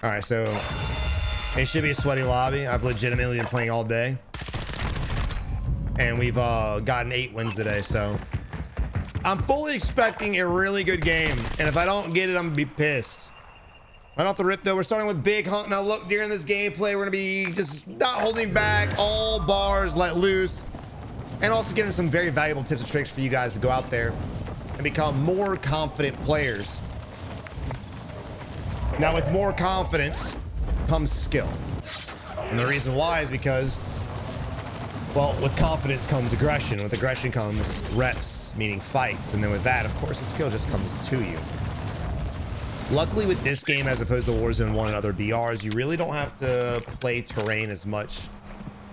All right, so it should be a sweaty lobby. I've legitimately been playing all day, and we've gotten 8 wins today, so I'm fully expecting a really good game. And if I don't get it, I'm gonna be pissed. Right off the rip though, we're starting with Big Hunt. Now look, during this gameplay, we're gonna be just not holding back, all bars let loose, and also giving some very valuable tips and tricks for you guys to go out there and become more confident players. Now with more confidence comes skill. And the reason why is because, well, with confidence comes aggression. With aggression comes reps, meaning fights. And then with that, of course, the skill just comes to you. Luckily with this game, as opposed to Warzone 1 and other BRs, you really don't have to play terrain as much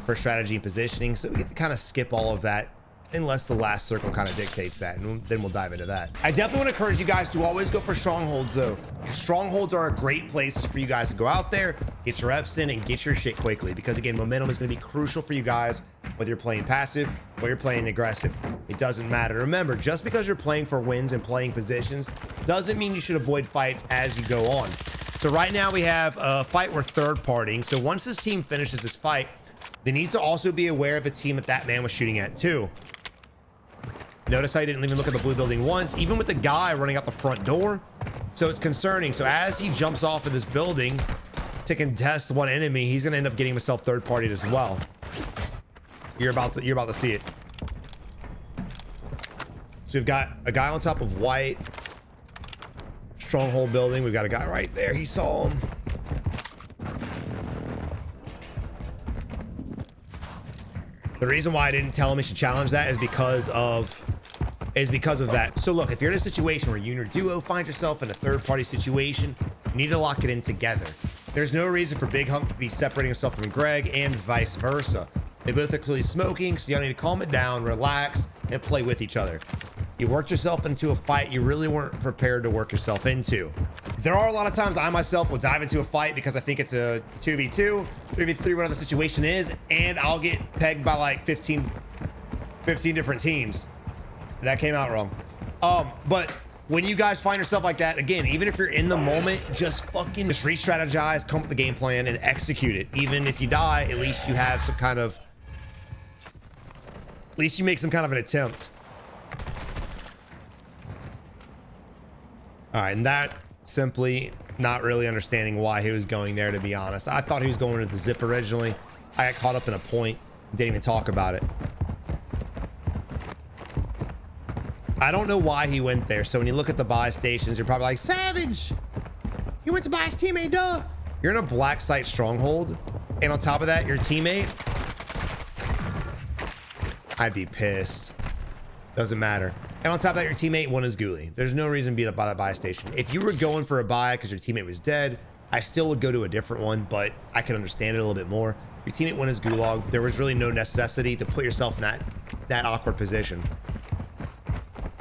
for strategy and positioning. So we get to kind of skip all of that unless the last circle kind of dictates that, and then we'll dive into that. I definitely want to encourage you guys to always go for strongholds though. Strongholds are a great place for you guys to go out there, get your reps in, and get your shit quickly, because again, momentum is going to be crucial for you guys, whether you're playing passive or you're playing aggressive. It doesn't matter. Remember, just because you're playing for wins and playing positions doesn't mean you should avoid fights as you go on. So right now we have a fight we're third partying. So once this team finishes this fight, they need to also be aware of the team that man was shooting at too. Notice I didn't even look at the blue building once, even with the guy running out the front door. So it's concerning. So as he jumps off of this building to contest one enemy, he's going to end up getting himself third partied as well. You're about to see it. So we've got a guy on top of white stronghold building. We've got a guy right there. He saw him. The reason why I didn't tell him he should challenge that is because of that. So look, if you're in a situation where you and your duo find yourself in a third party situation, you need to lock it in together. There's no reason for Big Hunt to be separating himself from Greg and vice versa. They both are clearly smoking, so you need to calm it down, relax, and play with each other. You worked yourself into a fight you really weren't prepared to work yourself into. There are a lot of times I myself will dive into a fight because I think it's a 2v2, 3v3, whatever the situation is, and I'll get pegged by like 15 different teams. That came out wrong. But when you guys find yourself like that, again, even if you're in the moment, just re-strategize, come up with the game plan, and execute it. Even if you die, at least you have some kind of, at least you make some kind of an attempt. All right, and that simply not really understanding why he was going there, to be honest. I thought he was going to the zip originally. I got caught up in a point, didn't even talk about it. I don't know why he went there. So when you look at the buy stations, you're probably like, Savage, you went to buy his teammate, duh. You're in a black site stronghold, and on top of that, your teammate, I'd be pissed. Doesn't matter. And on top of that, your teammate won his ghoulie. There's no reason to be by that buy station. If you were going for a buy because your teammate was dead, I still would go to a different one, but I could understand it a little bit more. Your teammate won his gulag. There was really no necessity to put yourself in that awkward position.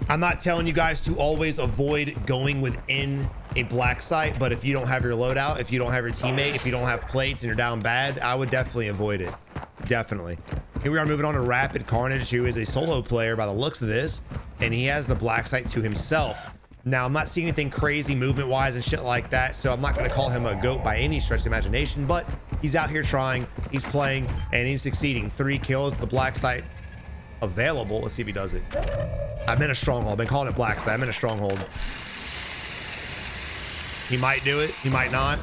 I'm not telling you guys to always avoid going within a black site, but if you don't have your loadout, if you don't have your teammate, if you don't have plates and you're down bad, I would definitely avoid it. Definitely. Here we are moving on to Rapid Carnage, who is a solo player by the looks of this, and he has the black site to himself. Now, I'm not seeing anything crazy movement-wise and shit like that, so I'm not going to call him a GOAT by any stretch of the imagination, but he's out here trying, he's playing, and he's succeeding. 3 kills, the black site available. Let's see if he does it. I'm in a stronghold. I've been calling it black site. I'm in a stronghold. He might do it. He might not.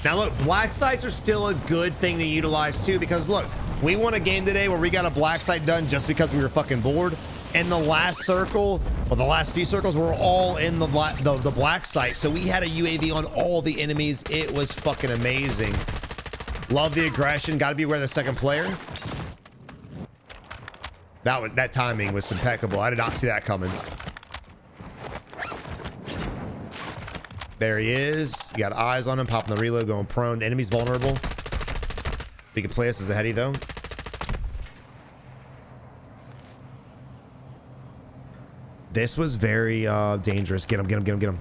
Now, look, black sites are still a good thing to utilize, too, because, look, we won a game today where we got a black site done just because we were fucking bored. And the last circle, well, the last few circles were all in the black site. So we had a UAV on all the enemies. It was fucking amazing. Love the aggression. Got to be aware of the second player. That timing was impeccable. I did not see that coming. There he is. You got eyes on him, popping the reload, going prone. The enemy's vulnerable. We can play this as a heady though. This was very dangerous. Get him, get him, get him, get him.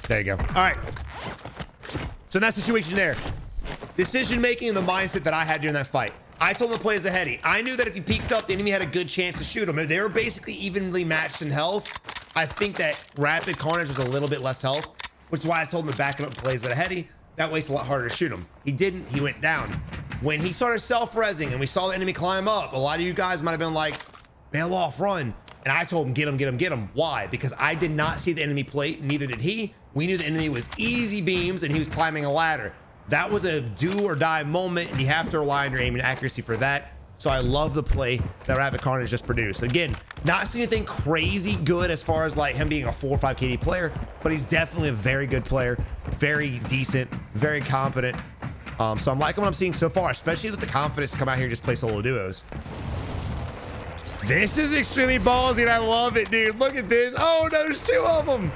There you go. All right. So in that situation there, decision making and the mindset that I had during that fight. I told him to play as a heady. I knew that if he peeked up, the enemy had a good chance to shoot him. They were basically evenly matched in health. I think that Rapid Carnage was a little bit less health. which is why I told him to back it up and plays it ahead. That way it's a lot harder to shoot him. He didn't, he went down. When he started self-resing and we saw the enemy climb up, a lot of you guys might have been like, bail off, run. And I told him, get him, get him, get him. Why? Because I did not see the enemy plate, neither did he. We knew the enemy was easy beams and he was climbing a ladder. That was a do or die moment, and you have to rely on your aim and accuracy for that. So I love the play that Rapid Carnage just produced. Again, not seeing anything crazy good as far as like him being a 4 or 5 KD player, but he's definitely a very good player, very decent, very competent. So I'm liking what I'm seeing so far, especially with the confidence to come out here and just play solo duos. This is extremely ballsy, and I love it, dude. Look at this. Oh, no, there's 2 of them.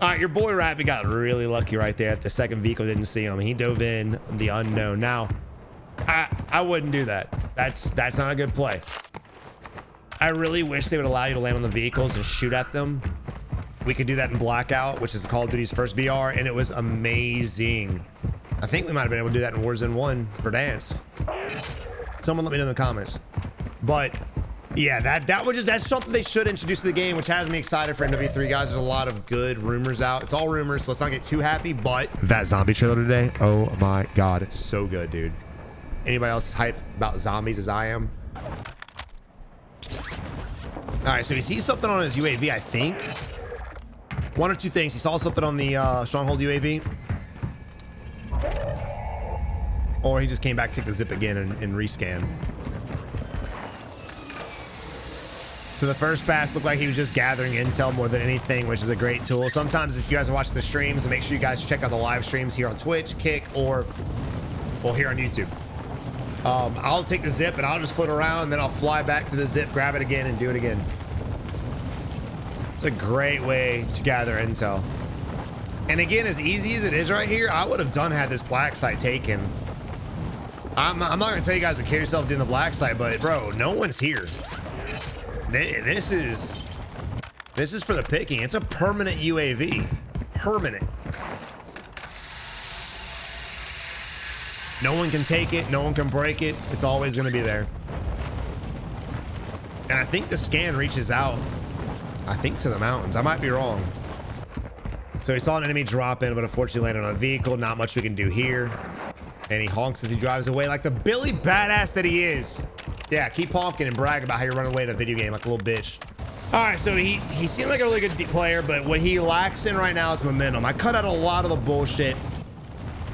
All right, your boy Rapid got really lucky right there at the second vehicle. Didn't see him. He dove in the unknown. Now, I wouldn't do that. That's not a good play. I really wish they would allow you to land on the vehicles and shoot at them. We could do that in Blackout, which is Call of Duty's first VR, and it was amazing. I think we might have been able to do that in Warzone 1 for Dance. Someone let me know in the comments. But yeah, that's something they should introduce to the game, which has me excited for MW3, guys. There's a lot of good rumors out. It's all rumors, so let's not get too happy. But that zombie trailer today, oh my god, so good, dude. Anybody else is hyped about zombies as I am? All right, so he sees something on his UAV, I think. One or two things. He saw something on the Stronghold UAV, or he just came back to take the zip again and rescan. So the first pass looked like he was just gathering intel more than anything, which is a great tool. Sometimes if you guys are watching the streams, make sure you guys check out the live streams here on Twitch, Kick, or well, here on YouTube. I'll take the zip and I'll just float around, and then I'll fly back to the zip, grab it again, and do it again. It's a great way to gather intel. And again, as easy as it is right here, I would have had this black site taken. I'm not gonna tell you guys to kill yourself doing the black site, but bro, no one's here. This is for the picking. It's a permanent UAV. Permanent. No one can take it. No one can break it. It's always going to be there. And I think the scan reaches out, I think, to the mountains. I might be wrong. So he saw an enemy drop in, but unfortunately landed on a vehicle. Not much we can do here. And he honks as he drives away like the Billy badass that he is. Yeah, keep honking and brag about how you're running away in a video game like a little bitch. All right, so he seemed like a really good player, but what he lacks in right now is momentum. I cut out a lot of the bullshit.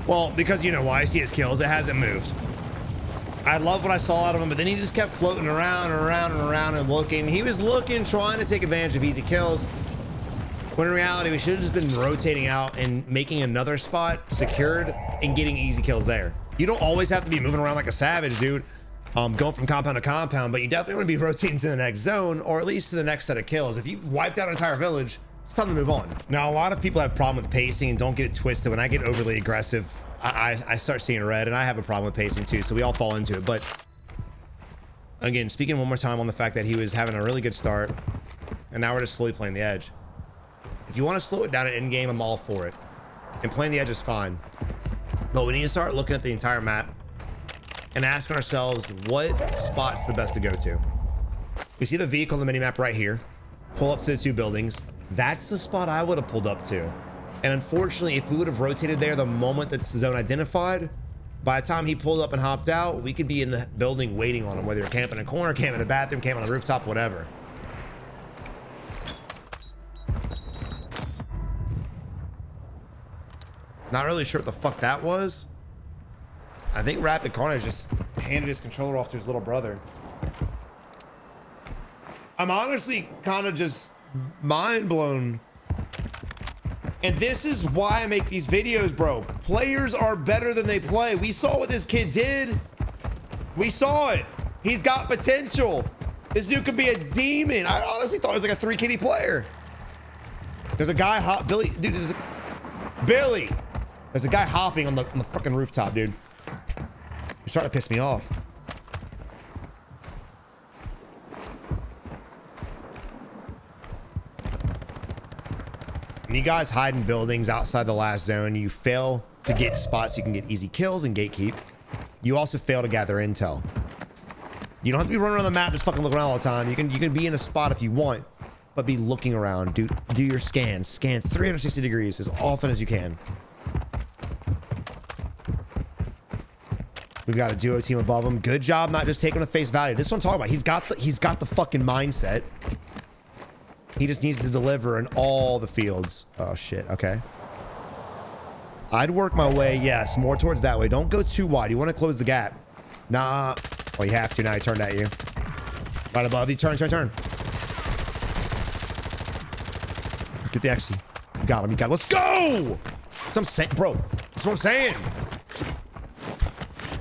Well, because you know why. I see his kills. It hasn't moved. I love what I saw out of him, but then he just kept floating around and around and around and looking. He was looking, trying to take advantage of easy kills. When in reality, we should have just been rotating out and making another spot secured and getting easy kills there. You don't always have to be moving around like a savage, dude. Going from compound to compound, but you definitely want to be rotating to the next zone, or at least to the next set of kills. If you've wiped out an entire village, it's time to move on. Now, a lot of people have a problem with pacing, and don't get it twisted. When I get overly aggressive, I start seeing red, and I have a problem with pacing too, so we all fall into it. But again, speaking one more time on the fact that he was having a really good start, and now we're just slowly playing the edge. If you want to slow it down at end game, I'm all for it. And playing the edge is fine. But we need to start looking at the entire map and asking ourselves what spot's the best to go to. We see the vehicle on the minimap right here. Pull up to the 2 buildings. That's the spot I would have pulled up to. And unfortunately, if we would have rotated there the moment that's the zone identified, by the time he pulled up and hopped out, we could be in the building waiting on him, whether you're camping in a corner, camping in a bathroom, camping on a rooftop, whatever. Not really sure what the fuck that was. I think Rapid Carnage just handed his controller off to his little brother. I'm honestly kind of just mind blown. And this is why I make these videos, bro. Players are better than they play. We saw what this kid did. We saw it. He's got potential. This dude could be a demon. I honestly thought he was like a 3 kitty player. There's a guy Billy, dude. Billy. There's a guy hopping on the fucking rooftop, dude. You're starting to piss me off. When you guys hide in buildings outside the last zone, you fail to get spots you can get easy kills and gatekeep. You also fail to gather intel. You don't have to be running around the map just fucking looking around all the time. You can be in a spot if you want, but be looking around. Do your scans. Scan 360 degrees as often as you can. We've got a duo team above him. Good job not just taking the face value. This is what I'm talking about. He's got the fucking mindset. He just needs to deliver in all the fields. Oh shit. Okay. I'd work my way, yes, more towards that way. Don't go too wide. You want to close the gap. Nah. Oh, you have to. Now he turned at you. Right above you. Turn. Get the XC. You got him. Let's go! That's what I'm saying, bro. That's what I'm saying.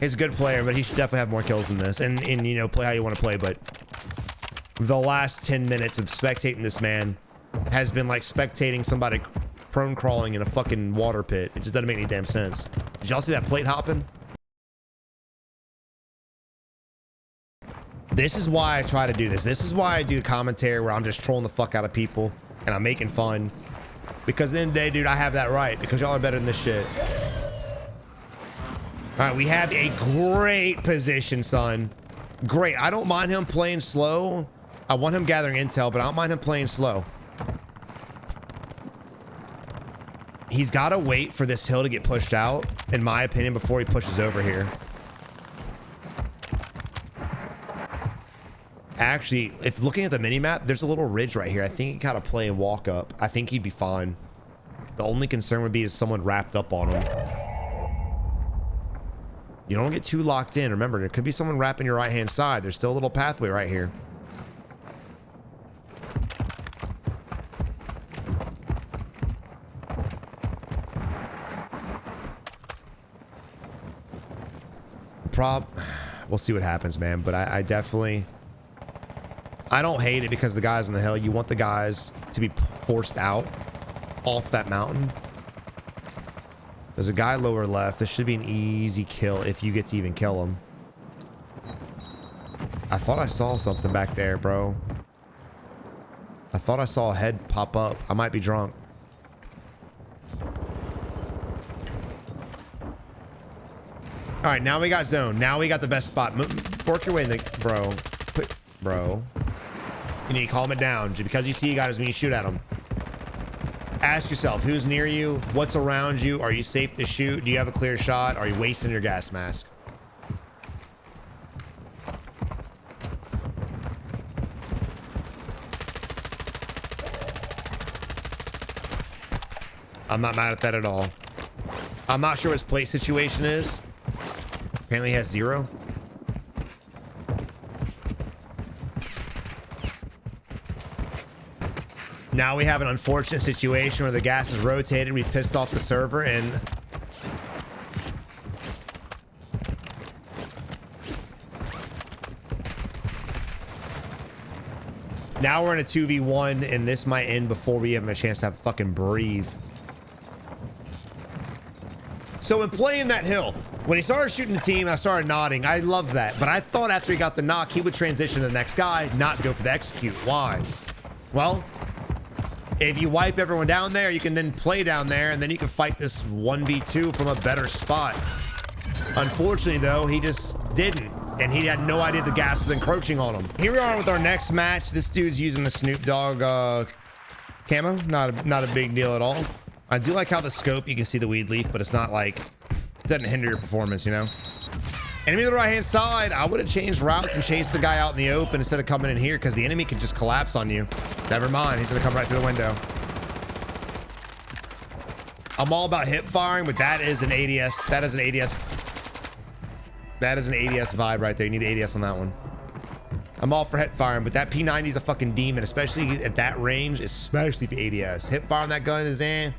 He's a good player, but he should definitely have more kills than this. And you know, play how you want to play. But the last 10 minutes of spectating this man has been like spectating somebody prone crawling in a fucking water pit. It just doesn't make any damn sense. Did y'all see that plate hopping? This is why I try to do this. This is why I do commentary where I'm just trolling the fuck out of people and I'm making fun. Because at the end of the day, dude, I have that right because y'all are better than this shit. All right, we have a great position, son. Great. I don't mind him playing slow. I want him gathering intel, but I don't mind him playing slow. He's got to wait for this hill to get pushed out, in my opinion, before he pushes over here. Actually, if looking at the mini-map, there's a little ridge right here. I think he kind of play and walk up. I think he'd be fine. The only concern would be is someone wrapped up on him. You don't get too locked in. Remember, there could be someone wrapping your right-hand side. There's still a little pathway right here. We'll see what happens, man. But I definitely... I don't hate it because the guys on the hill, you want the guys to be forced out off that mountain. There's a guy lower left. This should be an easy kill if you get to even kill him. I thought I saw something back there, bro. I thought I saw a head pop up. I might be drunk. All right, now we got zone. Now we got the best spot. Work your way in the... Bro. You need to calm it down. Just because you see guys when you shoot at them. Ask yourself, who's near you? What's around you? Are you safe to shoot? Do you have a clear shot? Are you wasting your gas mask? I'm not mad at that at all. I'm not sure what his plate situation is. Apparently he has 0. Now we have an unfortunate situation where the gas is rotated. We've pissed off the server and... Now we're in a 2v1 and this might end before we have a chance to have fucking breathe. So in playing that hill, when he started shooting the team, I started nodding. I love that. But I thought after he got the knock, he would transition to the next guy, not go for the execute. Why? Well, if you wipe everyone down there, you can then play down there, and then you can fight this 1v2 from a better spot. Unfortunately, though, he just didn't. And he had no idea the gas was encroaching on him. Here we are with our next match. This dude's using the Snoop Dogg camo. Not a big deal at all. I do like how the scope, you can see the weed leaf, but it's not like, it doesn't hinder your performance, you know? Enemy on the right-hand side, I would have changed routes and chased the guy out in the open instead of coming in here because the enemy can just collapse on you. Never mind, he's gonna come right through the window. I'm all about hip firing, but that is an ADS. That is an ADS. That is an ADS vibe right there. You need ADS on that one. I'm all for hip firing, but that P90 is a fucking demon, especially at that range, especially for ADS. Hip fire on that gun is in.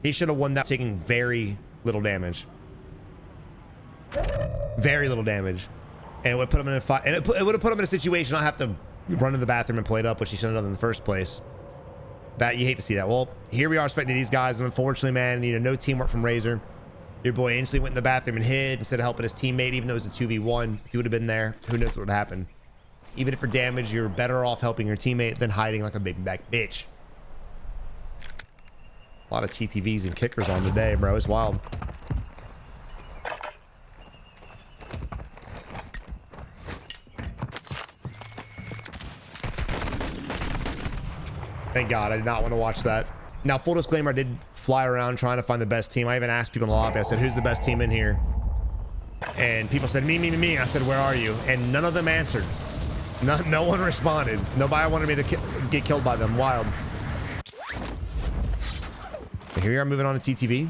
He should have won that taking very little damage. Very little damage. And it would put him in a fight. And it would have put him in a situation not have to run to the bathroom and play it up, which he shouldn't have done in the first place. That, you hate to see that. Well, here we are expecting these guys, and unfortunately, man, you know, no teamwork from Razor. Your boy instantly went in the bathroom and hid instead of helping his teammate, even though it was a 2v1. If he would have been there, who knows what would happen. Even if for damage, you're better off helping your teammate than hiding like a big back bitch. A lot of TTVs and kickers on today, bro. It's wild. Thank God. I did not want to watch that. Now, full disclaimer, I did fly around trying to find the best team. I even asked people in the lobby. I said, who's the best team in here? And people said, me. I said, where are you? And none of them answered. No one responded. Nobody wanted me to get killed by them. Wild. So here we are moving on to TTV.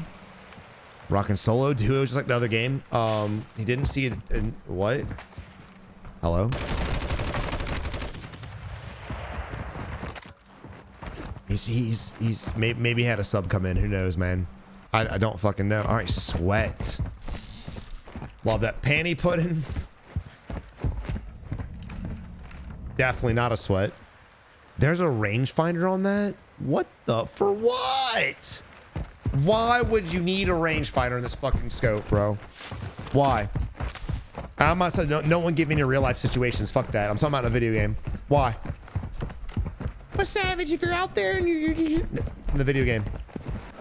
Rockin' solo duo, just like the other game. He didn't see it. What? Hello? He's maybe had a sub come in. Who knows, man? I don't fucking know. All right, sweat. Love that panty pudding. Definitely not a sweat. There's a rangefinder on that? What the? For what? Why would you need a rangefinder in this fucking scope, bro? Why? I'm not saying no one give me any real life situations. Fuck that. I'm talking about in a video game. Why? But Savage, if you're out there and you're in the video game.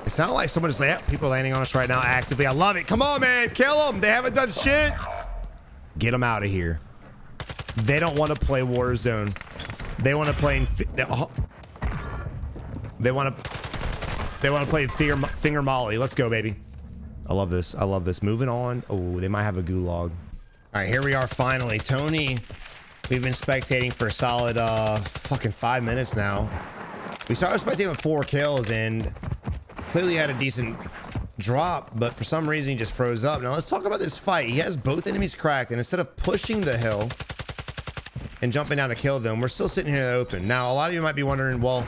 It sounds like someone just people landing on us right now actively. I love it. Come on, man. Kill them. They haven't done shit. Get them out of here. They don't want to play Warzone. They want to play they want to play finger molly. Let's go, baby. I love this. I love this. Moving on. Oh, they might have a gulag. All right, here we are finally. Tony, we've been spectating for a solid fucking 5 minutes now. We started spectating with 4 kills and clearly had a decent drop, but for some reason he just froze up. Now let's talk about this fight. He has both enemies cracked, and instead of pushing the hill and jumping down to kill them, we're still sitting here in the open. Now, a lot of you might be wondering, well,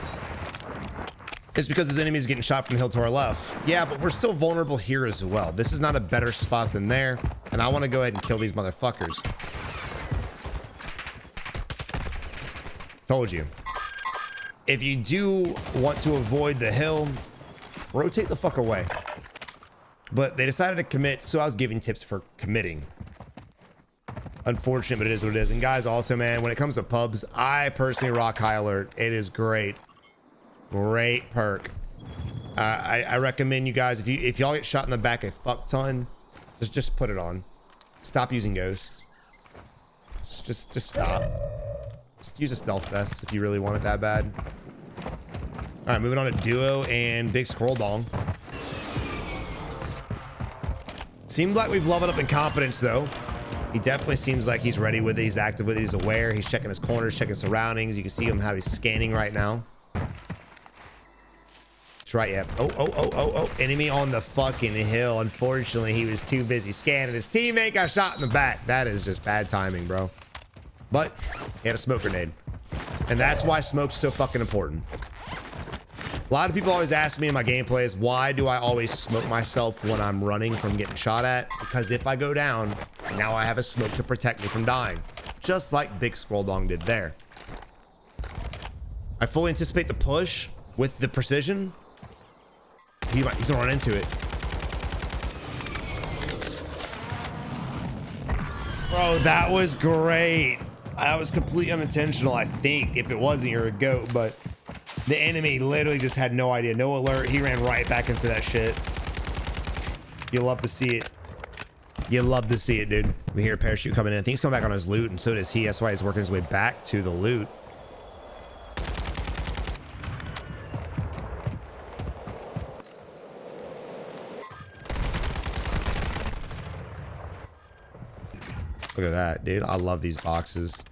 it's because his enemy's getting shot from the hill to our left. Yeah, but we're still vulnerable here as well. This is not a better spot than there, and I want to go ahead and kill these motherfuckers. Told you. If you do want to avoid the hill, rotate the fuck away. But they decided to commit, so I was giving tips for committing. Unfortunate, but it is what it is. And guys, also, man, when it comes to pubs, I personally rock high alert. It is great. Great perk. I recommend you guys, if y'all get shot in the back a fuck ton, just put it on. Stop using ghosts. Just stop. Just use a stealth vest if you really want it that bad. All right, moving on to duo and big scroll dong. Seems like we've leveled up in competence though. He definitely seems like he's ready with it. He's active with it. He's aware. He's checking his corners, checking surroundings. You can see him how he's scanning right now. That's right. Yeah. Oh. Enemy on the fucking hill. Unfortunately, he was too busy scanning. His teammate got shot in the back. That is just bad timing, bro. But he had a smoke grenade. And that's why smoke's so fucking important. A lot of people always ask me in my gameplays, why do I always smoke myself when I'm running from getting shot at? Because if I go down, now I have a smoke to protect me from dying. Just like Big Scroll Dong did there. I fully anticipate the push with the precision. He's gonna run into it. Bro, that was great. That was completely unintentional, I think. If it wasn't, you're a goat, but the enemy literally just had no idea, no alert. He ran right back into that shit. You love to see it. You love to see it, dude. We hear a parachute coming in. I think he's coming back on his loot, and so does he. That's why he's working his way back to the loot. Look at that, dude. I love these boxes.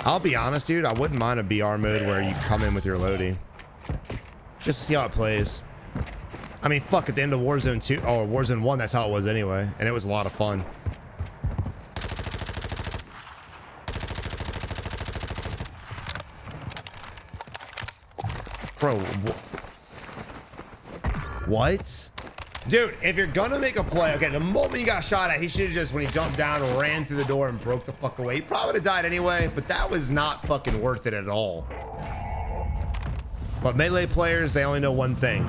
I'll be honest, dude. I wouldn't mind a BR mode where you come in with your loading. Just to see how it plays. I mean, fuck, at the end of Warzone 2, or Warzone 1, that's how it was anyway. And it was a lot of fun. Bro, what? Dude, if you're gonna make a play, okay, the moment you got shot at, he should have just, when he jumped down, ran through the door and broke the fuck away. He probably would have died anyway, but that was not fucking worth it at all. But melee players, they only know one thing.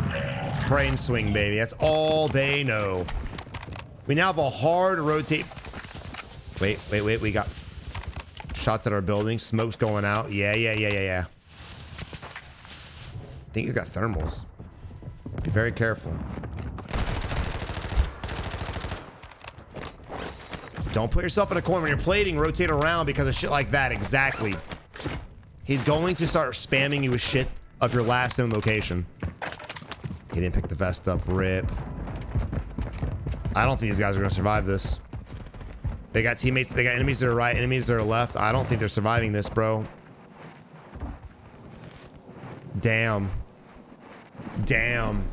Pray and swing, baby. That's all they know. We now have a hard rotate. Wait. We got shots at our building. Smoke's going out. Yeah. I think he's got thermals. Be very careful. Don't put yourself in a corner when you're plating. Rotate around because of shit like that. Exactly. He's going to start spamming you with shit of your last known location. He didn't pick the vest up. Rip. I don't think these guys are going to survive this. They got teammates. They got enemies to their right, enemies to their left. I don't think they're surviving this, bro. Damn. Damn.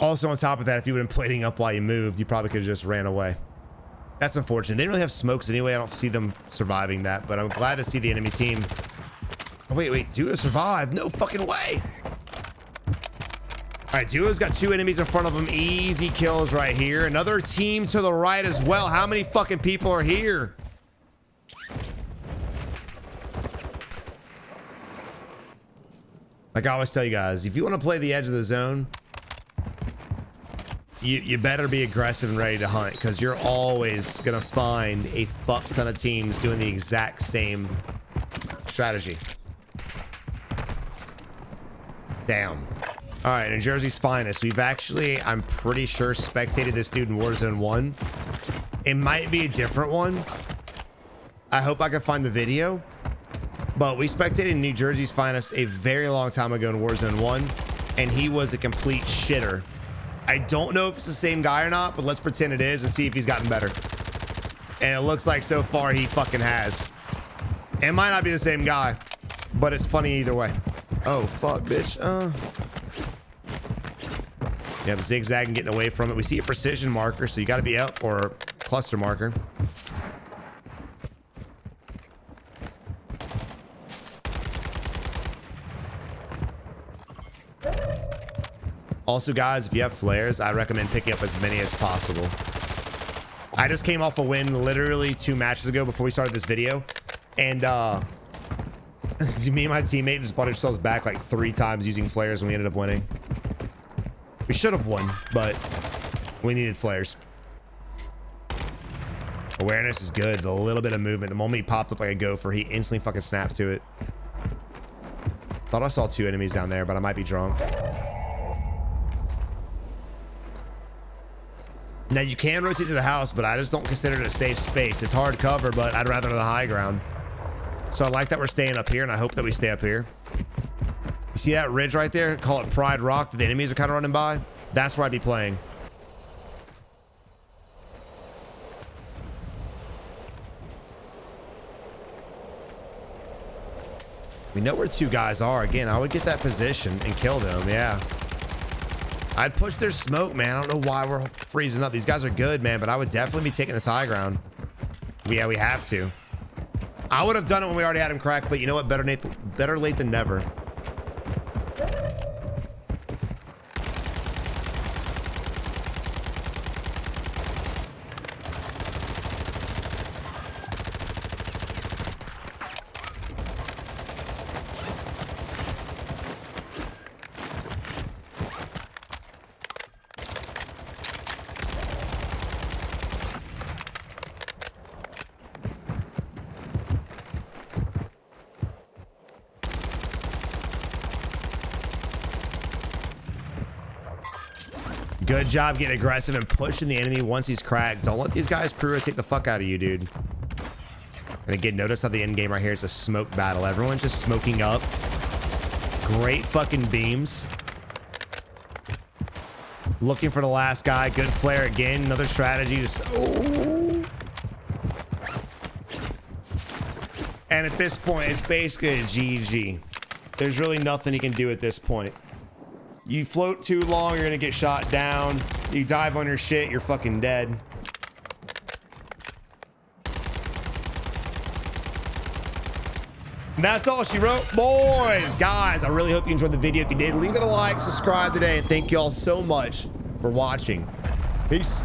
Also, on top of that, if you would have been plating up while you moved, you probably could have just ran away. That's unfortunate. They didn't really have smokes anyway. I don't see them surviving that, but I'm glad to see the enemy team. Oh, wait. Duo survived. No fucking way. All right, Duo's got 2 enemies in front of him. Easy kills right here. Another team to the right as well. How many fucking people are here? Like I always tell you guys, if you want to play the edge of the zone, you better be aggressive and ready to hunt, because you're always going to find a fuck ton of teams doing the exact same strategy. Damn. All right, New Jersey's finest. We've actually, I'm pretty sure, spectated this dude in Warzone 1. It might be a different one. I hope I can find the video. But we spectated New Jersey's finest a very long time ago in Warzone 1, and he was a complete shitter. I don't know if it's the same guy or not, but let's pretend it is and see if he's gotten better. And it looks like so far he fucking has. It might not be the same guy, but it's funny either way. Oh, fuck, bitch. Yep, zigzagging, getting away from it. We see a precision marker, so you got to be up, or cluster marker. Also, guys, if you have flares, I recommend picking up as many as possible. I just came off a win literally 2 matches ago before we started this video. And me and my teammate just bought ourselves back like 3 times using flares, and we ended up winning. We should have won, but we needed flares. Awareness is good. A little bit of movement. The moment he popped up like a gopher, he instantly fucking snapped to it. Thought I saw 2 enemies down there, but I might be drunk. Now, you can rotate to the house, but I just don't consider it a safe space. It's hard cover, but I'd rather the high ground. So I like that we're staying up here, and I hope that we stay up here. You see that ridge right there? Call it Pride Rock that the enemies are kind of running by. That's where I'd be playing. We know where 2 guys are. Again, I would get that position and kill them. Yeah. I'd push their smoke, man. I don't know why we're freezing up. These guys are good, man, but I would definitely be taking this high ground. Yeah, we have to. I would have done it when we already had him cracked, but you know what? Better late than never. Good job getting aggressive and pushing the enemy once he's cracked. Don't let these guys pre-rotate the fuck out of you, dude. And again, notice how the end game right here is a smoke battle. Everyone's just smoking up. Great fucking beams. Looking for the last guy. Good flare again. Another strategy. Just, oh. And at this point, it's basically a GG. There's really nothing he can do at this point. You float too long, you're gonna get shot down. You dive on your shit, you're fucking dead. And that's all she wrote. Boys, guys, I really hope you enjoyed the video. If you did, leave it a like, subscribe today, and thank you all so much for watching. Peace.